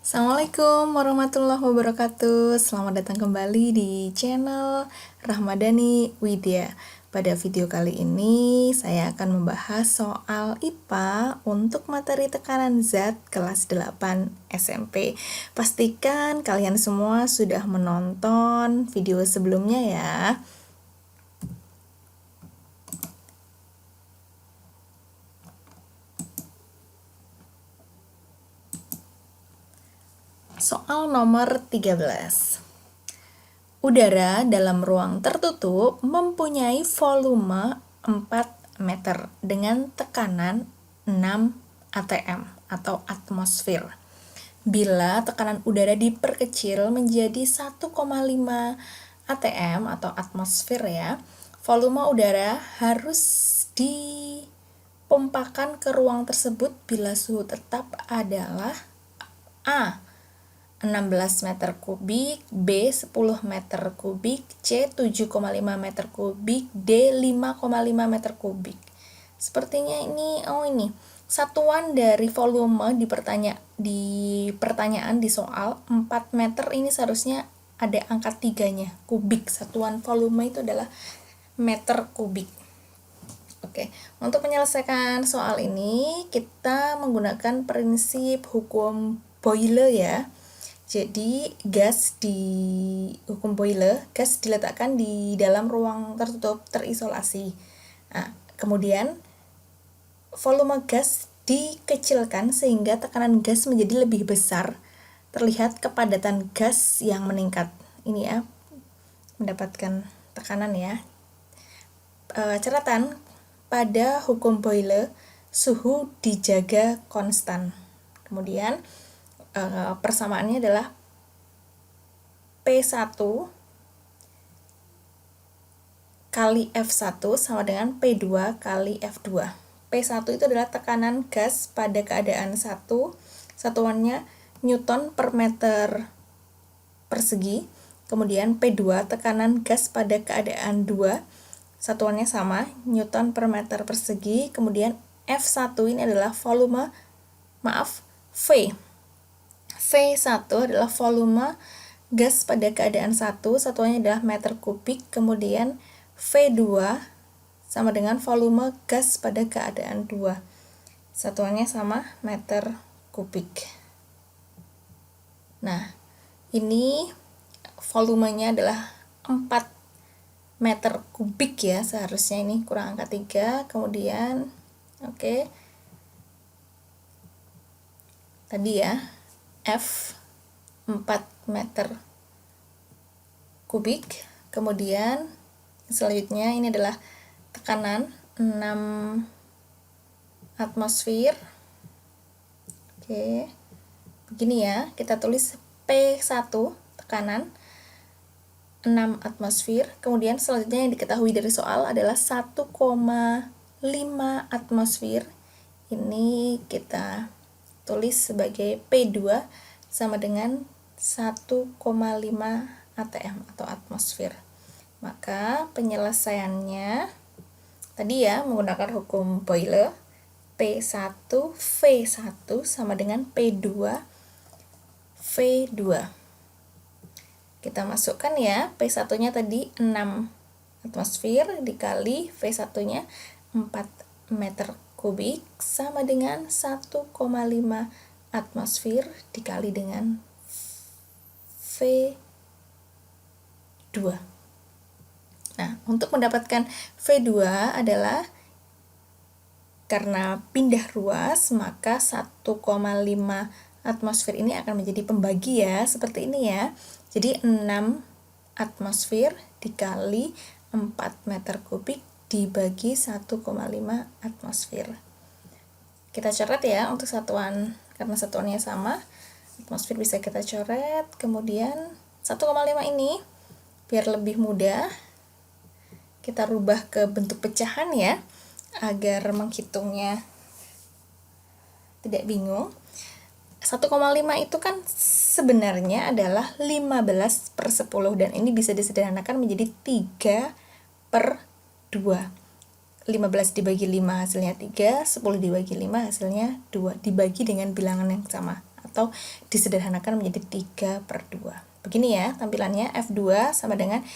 Assalamualaikum warahmatullahi wabarakatuh. Selamat datang kembali di channel Rahmadani Widya. Pada video kali ini saya akan membahas soal IPA untuk materi tekanan zat kelas 8 SMP. Pastikan kalian semua sudah menonton video sebelumnya ya. Soal nomor 13. Udara dalam ruang tertutup mempunyai volume 4 meter dengan tekanan 6 atm atau atmosfer. Bila tekanan udara diperkecil menjadi 1,5 atm atau atmosfer ya, volume udara harus dipompakan ke ruang tersebut bila suhu tetap adalah A. 16 meter kubik, B 10 meter kubik, C 7,5 meter kubik, D 5,5 meter kubik. Sepertinya ini satuan dari volume di pertanyaan di soal 4 meter ini seharusnya ada angka 3-nya, kubik. Satuan volume itu adalah meter kubik. Oke, untuk menyelesaikan soal ini kita menggunakan prinsip hukum Boyle ya. Jadi gas di hukum Boyle, gas diletakkan di dalam ruang tertutup terisolasi. Nah, kemudian volume gas dikecilkan sehingga tekanan gas menjadi lebih besar. Terlihat kepadatan gas yang meningkat. Ini ya, mendapatkan tekanan ya. Catatan, pada hukum Boyle, suhu dijaga konstan. Kemudian persamaannya adalah P1 kali F1 sama dengan P2 kali F2. P1 itu adalah tekanan gas pada keadaan 1, satuannya Newton per meter persegi. Kemudian P2 tekanan gas pada keadaan 2, satuannya sama, Newton per meter persegi. Kemudian F1 ini adalah volume, V. V1 adalah volume gas pada keadaan 1, satuannya adalah meter kubik. Kemudian V2 sama dengan volume gas pada keadaan 2, satuannya sama, meter kubik. Nah, ini volumenya adalah 4 meter kubik ya, seharusnya ini kurang angka 3. Kemudian tadi ya, F 4 meter kubik. Kemudian selanjutnya ini adalah tekanan 6 atmosfer. Begini ya, kita tulis P1 tekanan 6 atmosfer. Kemudian selanjutnya yang diketahui dari soal adalah 1,5 atmosfer. Ini kita tulis sebagai P2 sama dengan 1,5 atm atau atmosfer. Maka penyelesaiannya tadi ya menggunakan hukum Boyle, P1 V1 sama dengan P2 V2. Kita masukkan ya, P1-nya tadi 6 atmosfer dikali V1-nya 4 meter kubik sama dengan 1,5 atmosfer dikali dengan V2. Nah, untuk mendapatkan V2 adalah karena pindah ruas, maka 1,5 atmosfer ini akan menjadi pembagi ya, seperti ini ya. Jadi 6 atmosfer dikali 4 meter kubik dibagi 1,5 atmosfer. Kita coret ya untuk satuan, karena satuannya sama, atmosfer bisa kita coret. Kemudian 1,5 ini biar lebih mudah kita rubah ke bentuk pecahan ya, agar menghitungnya tidak bingung. 1,5 itu kan sebenarnya adalah 15/10 dan ini bisa disederhanakan menjadi 3/2. 15 dibagi 5 hasilnya 3, 10 dibagi 5 hasilnya 2, dibagi dengan bilangan yang sama atau disederhanakan menjadi 3/2. Begini ya tampilannya, F2 sama dengan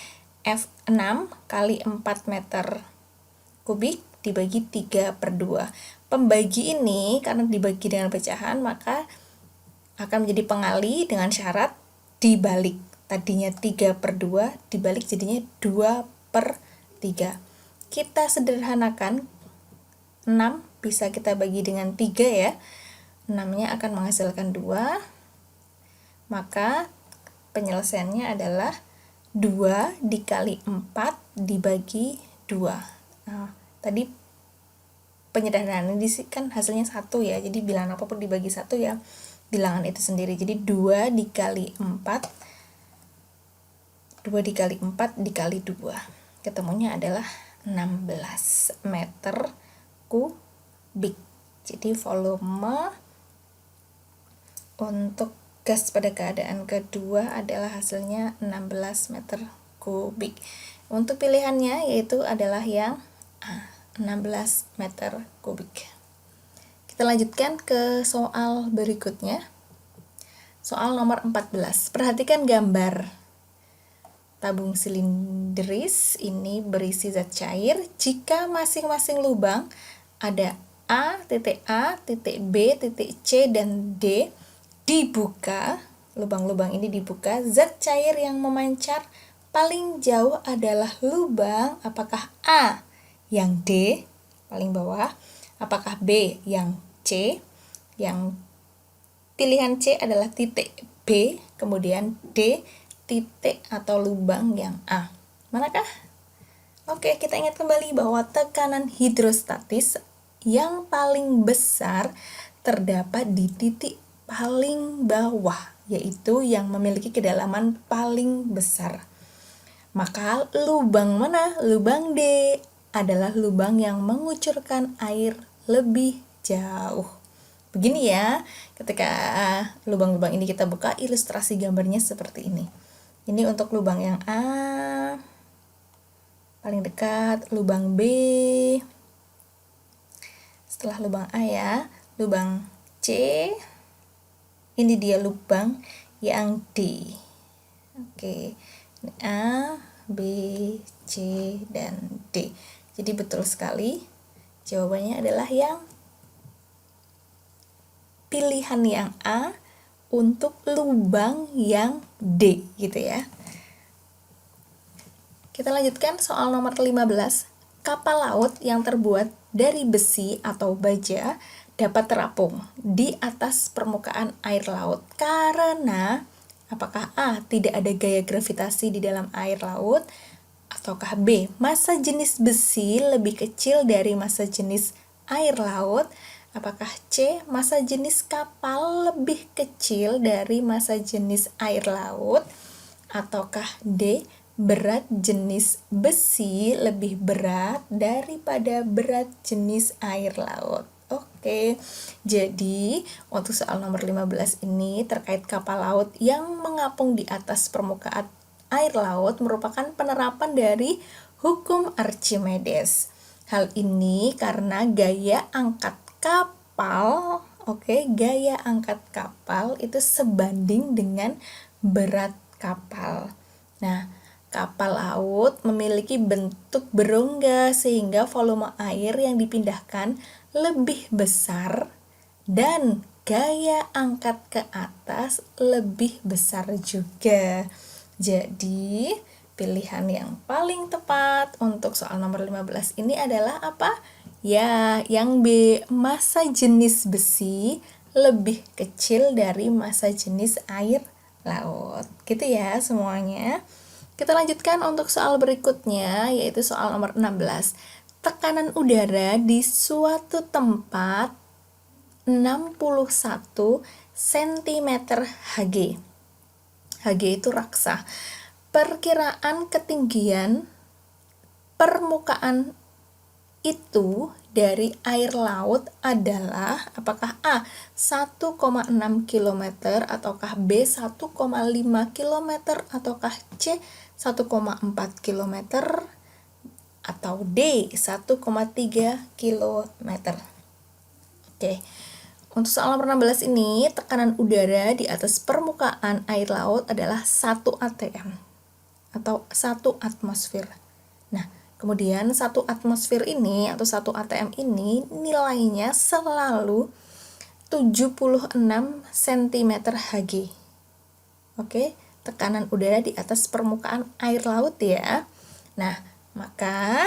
F6 kali 4 meter kubik dibagi 3/2. Pembagi ini karena dibagi dengan pecahan maka akan menjadi pengali dengan syarat dibalik. Tadinya 3/2 dibalik jadinya 2/3. Kita sederhanakan, 6 bisa kita bagi dengan 3 ya. 6-nya akan menghasilkan 2. Maka penyelesaiannya adalah 2 dikali 4 dibagi 2. Nah, tadi penyederhanaan ini kan hasilnya 1 ya. Jadi bilangan apapun dibagi 1 ya bilangan itu sendiri. Jadi 2 dikali 4 dikali 2. Ketemunya adalah 16 meter kubik. Jadi volume untuk gas pada keadaan kedua adalah hasilnya 16 meter kubik. Untuk pilihannya yaitu adalah yang A, 16 meter kubik. Kita lanjutkan ke soal berikutnya. Soal nomor 14. Perhatikan gambar. Tabung silindris ini berisi zat cair jika masing-masing lubang ada A, titik B, titik C, dan D dibuka. Lubang-lubang ini dibuka. Zat cair yang memancar paling jauh adalah lubang apakah A yang D paling bawah, apakah B yang C, yang pilihan C adalah titik B, kemudian D titik atau lubang yang A. Manakah? Oke, kita ingat kembali bahwa tekanan hidrostatis yang paling besar terdapat di titik paling bawah, yaitu yang memiliki kedalaman paling besar. Maka lubang mana? Lubang D adalah lubang yang mengucurkan air lebih jauh. Begini ya, ketika lubang-lubang ini kita buka, ilustrasi gambarnya seperti ini. Ini untuk lubang yang A, paling dekat, lubang B. Setelah lubang A ya, lubang C. Ini dia lubang yang D. Oke, ini A, B, C, dan D. Jadi betul sekali, jawabannya adalah yang pilihan yang A untuk lubang yang D gitu ya. Kita lanjutkan soal nomor 15. Kapal laut yang terbuat dari besi atau baja dapat terapung di atas permukaan air laut karena apakah A, tidak ada gaya gravitasi di dalam air laut, ataukah B, massa jenis besi lebih kecil dari massa jenis air laut, apakah C, massa jenis kapal lebih kecil dari massa jenis air laut, ataukah D, berat jenis besi lebih berat daripada berat jenis air laut. Oke, jadi untuk soal nomor 15 ini terkait kapal laut yang mengapung di atas permukaan air laut merupakan penerapan dari hukum Archimedes. Hal ini karena gaya angkat kapal, gaya angkat kapal itu sebanding dengan berat kapal. Nah, kapal laut memiliki bentuk berongga sehingga volume air yang dipindahkan lebih besar dan gaya angkat ke atas lebih besar juga. Jadi, pilihan yang paling tepat untuk soal nomor 15 ini adalah apa? Ya, yang B, massa jenis besi lebih kecil dari massa jenis air laut. Gitu ya semuanya. Kita lanjutkan untuk soal berikutnya, yaitu soal nomor 16. Tekanan udara di suatu tempat 61 cm Hg. Hg itu raksa. Perkiraan ketinggian permukaan itu dari air laut adalah apakah A 1,6 km ataukah B 1,5 km ataukah C 1,4 km atau D 1,3 km. Oke. Untuk soal nomor 16 ini, tekanan udara di atas permukaan air laut adalah 1 atm atau 1 atmosfer. Nah, kemudian 1 atmosfer ini atau 1 atm ini nilainya selalu 76 cm Hg. Oke, tekanan udara di atas permukaan air laut ya. Nah, maka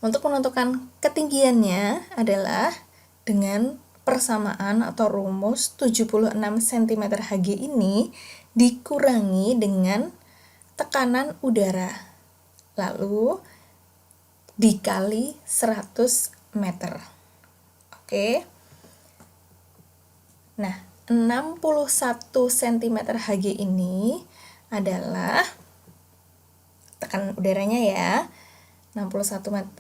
untuk menentukan ketinggiannya adalah dengan persamaan atau rumus 76 cm Hg ini dikurangi dengan tekanan udara, lalu dikali 100 meter. Oke. Nah, 61 cm Hg ini adalah tekanan udaranya ya. 61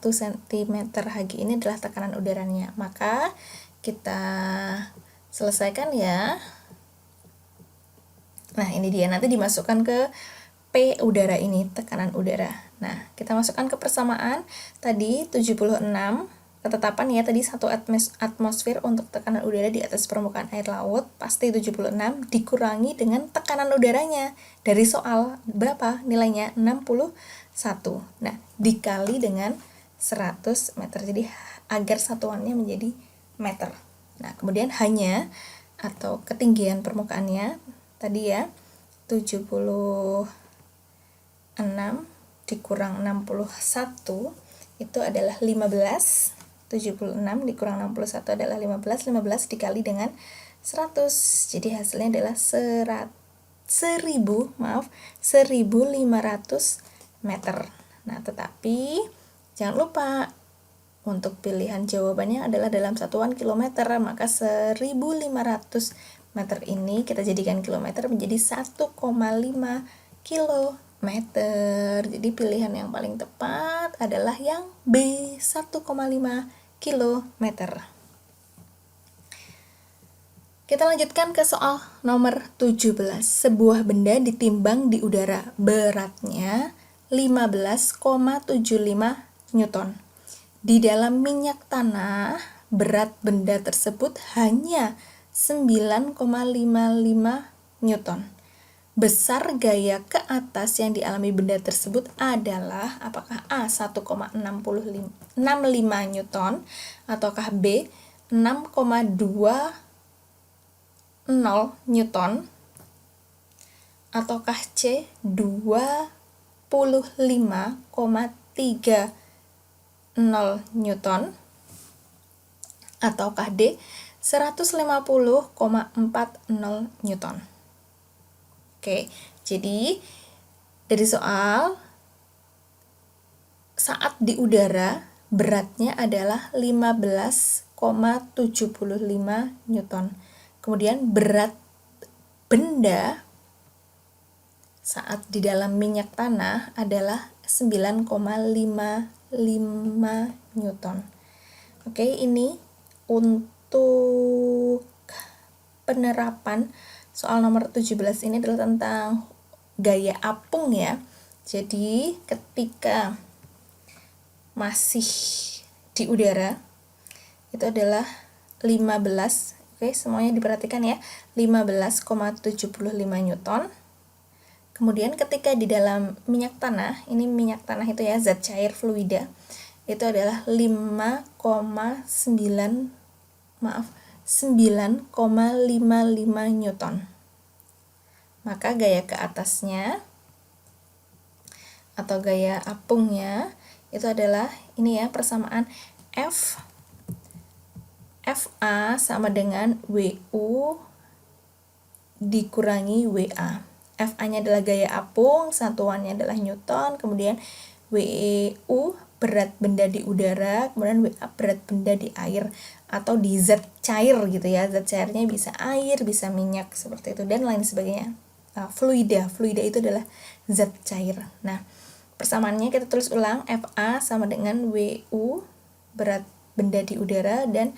cm Hg ini adalah tekanan udaranya. Maka kita selesaikan ya. Nah, ini dia, nanti dimasukkan ke P udara ini, tekanan udara. Nah, kita masukkan ke persamaan tadi 76, ketetapan ya, tadi 1 atmosfer untuk tekanan udara di atas permukaan air laut pasti 76 dikurangi dengan tekanan udaranya. Dari soal berapa nilainya? 61. Nah, dikali dengan 100 meter. Jadi agar satuannya menjadi meter. Nah, kemudian hanya atau ketinggian permukaannya tadi ya 76 dikurang 61 itu adalah 15. 76 dikurang 61 adalah 15. 15 dikali dengan 100. Jadi hasilnya adalah 1500 meter. Nah, tetapi jangan lupa untuk pilihan jawabannya adalah dalam satuan kilometer, maka 1500 meter ini kita jadikan kilometer menjadi 1,5 kilometer. Jadi pilihan yang paling tepat adalah yang B, 1,5 kilometer. Kita lanjutkan ke soal nomor 17. Sebuah benda ditimbang di udara, beratnya 15,75 Newton. Di dalam minyak tanah, berat benda tersebut hanya 9,55 Newton. Besar gaya ke atas yang dialami benda tersebut adalah apakah A 1,65 Newton ataukah B 6,20 Newton ataukah C 25,30 Newton ataukah D 150,40 Newton. Oke, jadi dari soal saat di udara beratnya adalah 15,75 Newton. Kemudian berat benda saat di dalam minyak tanah adalah 9,55 Newton. Oke, ini untuk penerapan soal nomor 17 ini adalah tentang gaya apung ya. Jadi ketika masih di udara itu adalah 15, oke semuanya diperhatikan ya, 15,75 Newton. Kemudian ketika di dalam minyak tanah, ini minyak tanah itu ya, zat cair fluida, itu adalah 9,55 Newton. Maka gaya ke atasnya atau gaya apungnya itu adalah ini ya, persamaan FA sama dengan WU dikurangi WA. FA-nya adalah gaya apung, satuannya adalah Newton, kemudian WU berat benda di udara, kemudian WA berat benda di air atau di zat cair gitu ya. Zat cairnya bisa air, bisa minyak seperti itu dan lain sebagainya. Fluida itu adalah zat cair. Nah, persamaannya kita tulis ulang, FA sama dengan WU berat benda di udara dan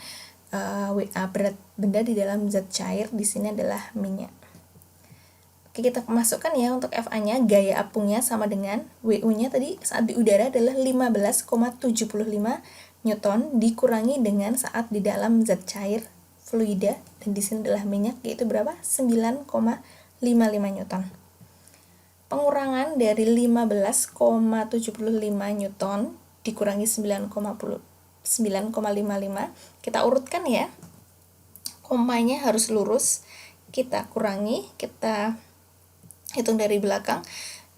WA berat benda di dalam zat cair, di sini adalah minyak. Oke, kita masukkan ya untuk FA-nya, gaya apungnya sama dengan WU-nya tadi saat di udara adalah 15,75 Newton dikurangi dengan saat di dalam zat cair fluida, dan di sini adalah minyak, yaitu berapa? 9,55 Newton. Pengurangan dari 15,75 Newton dikurangi 9,55, kita urutkan ya. Komanya harus lurus, kita kurangi, kita hitung dari belakang.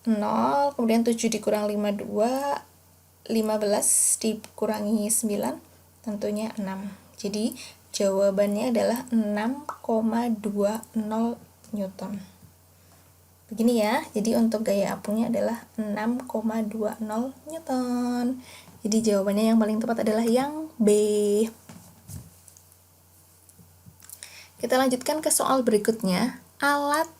0, kemudian 7 dikurang 52, 15 dikurangi 9, tentunya 6. Jadi jawabannya adalah 6,20 Newton. Begini ya, jadi untuk gaya apungnya adalah 6,20 Newton. Jadi jawabannya yang paling tepat adalah yang B. Kita lanjutkan ke soal berikutnya. Alat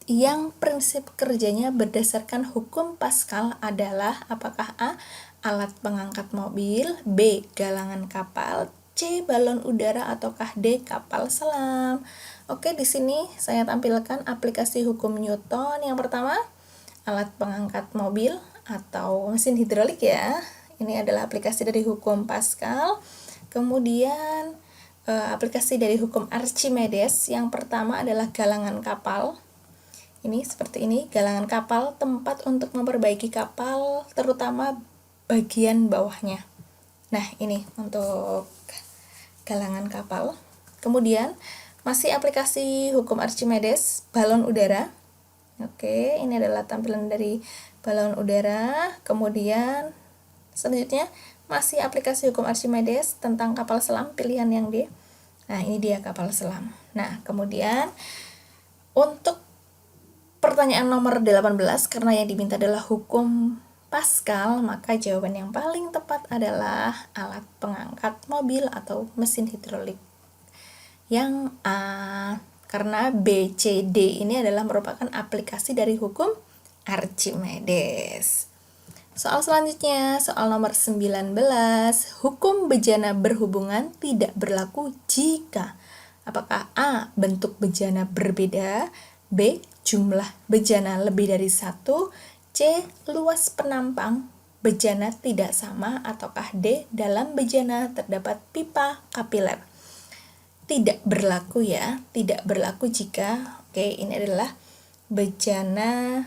yang prinsip kerjanya berdasarkan hukum Pascal adalah apakah A. alat pengangkat mobil, B. galangan kapal, C. balon udara, ataukah D. kapal selam. Oke, di sini saya tampilkan aplikasi hukum Newton. Yang pertama, alat pengangkat mobil atau mesin hidrolik ya. Ini adalah aplikasi dari hukum Pascal. Kemudian aplikasi dari hukum Archimedes. Yang pertama adalah galangan kapal. Ini seperti ini, galangan kapal, tempat untuk memperbaiki kapal, terutama bagian bawahnya. Nah, ini untuk galangan kapal. Kemudian masih aplikasi hukum Archimedes, balon udara. Oke, ini adalah tampilan dari balon udara. Kemudian selanjutnya masih aplikasi hukum Archimedes tentang kapal selam, pilihan yang D. Nah, ini dia kapal selam. Nah, kemudian untuk pertanyaan nomor 18, karena yang diminta adalah hukum Pascal, maka jawaban yang paling tepat adalah alat pengangkat mobil atau mesin hidrolik. Yang A, karena B, C, D ini adalah merupakan aplikasi dari hukum Archimedes. Soal selanjutnya, soal nomor 19, hukum bejana berhubungan tidak berlaku jika apakah A, bentuk bejana berbeda, B, jumlah bejana lebih dari 1, C, luas penampang bejana tidak sama, ataukah D, dalam bejana terdapat pipa kapiler. Tidak berlaku ya, tidak berlaku jika, oke, ini adalah bejana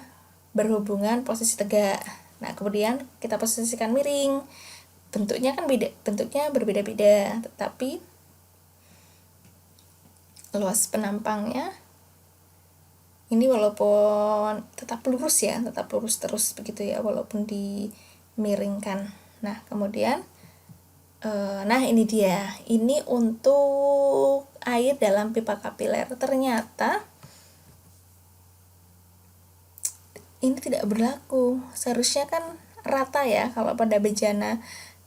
berhubungan posisi tegak. Nah, kemudian kita posisikan miring. Bentuknya kan beda, bentuknya berbeda-beda, tetapi luas penampangnya ini walaupun tetap lurus ya, tetap lurus terus begitu ya, walaupun dimiringkan. Nah, kemudian nah ini dia, ini untuk air dalam pipa kapiler. Ternyata ini tidak berlaku, seharusnya kan rata ya, kalau pada bejana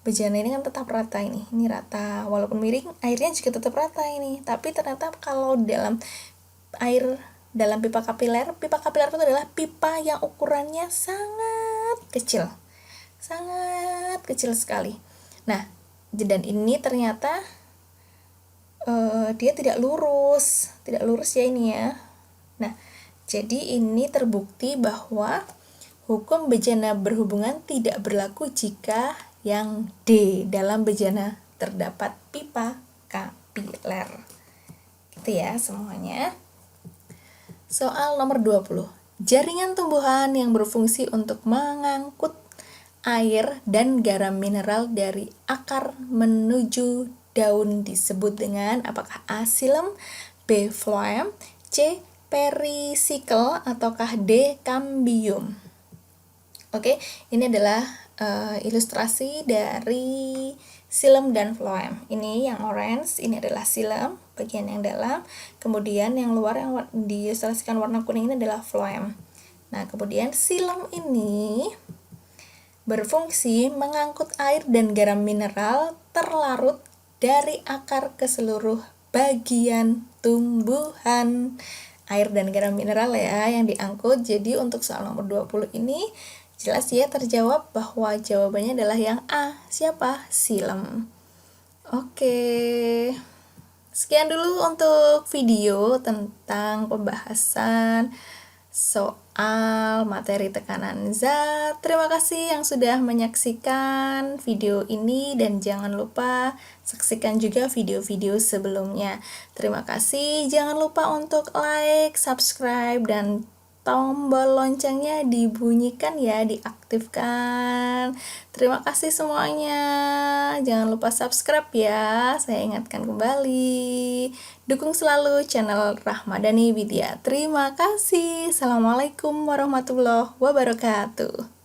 ini kan tetap rata, ini rata, walaupun miring airnya juga tetap rata ini. Tapi ternyata kalau dalam air dalam pipa kapiler itu adalah pipa yang ukurannya sangat kecil sekali. Nah, dan ini ternyata dia tidak lurus ya ini ya. Nah, jadi ini terbukti bahwa hukum bejana berhubungan tidak berlaku jika yang D, dalam bejana terdapat pipa kapiler. Gitu ya semuanya. Soal nomor 20. Jaringan tumbuhan yang berfungsi untuk mengangkut air dan garam mineral dari akar menuju daun disebut dengan apakah A, xilem, B, phloem, C, pericycle, ataukah D, cambium. Oke, ini adalah ilustrasi dari xilem dan phloem. Ini yang orange, ini adalah xilem, bagian yang dalam. Kemudian yang luar yang diilustrasikan warna kuning ini adalah phloem. Nah, kemudian xilem ini berfungsi mengangkut air dan garam mineral terlarut dari akar ke seluruh bagian tumbuhan. Air dan garam mineral ya yang diangkut. Jadi untuk soal nomor 20 ini jelas ya terjawab bahwa jawabannya adalah yang A. Siapa? Xilem. Oke. Sekian dulu untuk video tentang pembahasan soal materi tekanan zat. Terima kasih yang sudah menyaksikan video ini dan jangan lupa saksikan juga video-video sebelumnya. Terima kasih, jangan lupa untuk like, subscribe, dan tombol loncengnya dibunyikan ya, diaktifkan. Terima kasih semuanya. Jangan lupa subscribe ya. Saya ingatkan kembali. Dukung selalu channel Rahmadani Widya. Terima kasih. Assalamualaikum warahmatullahi wabarakatuh.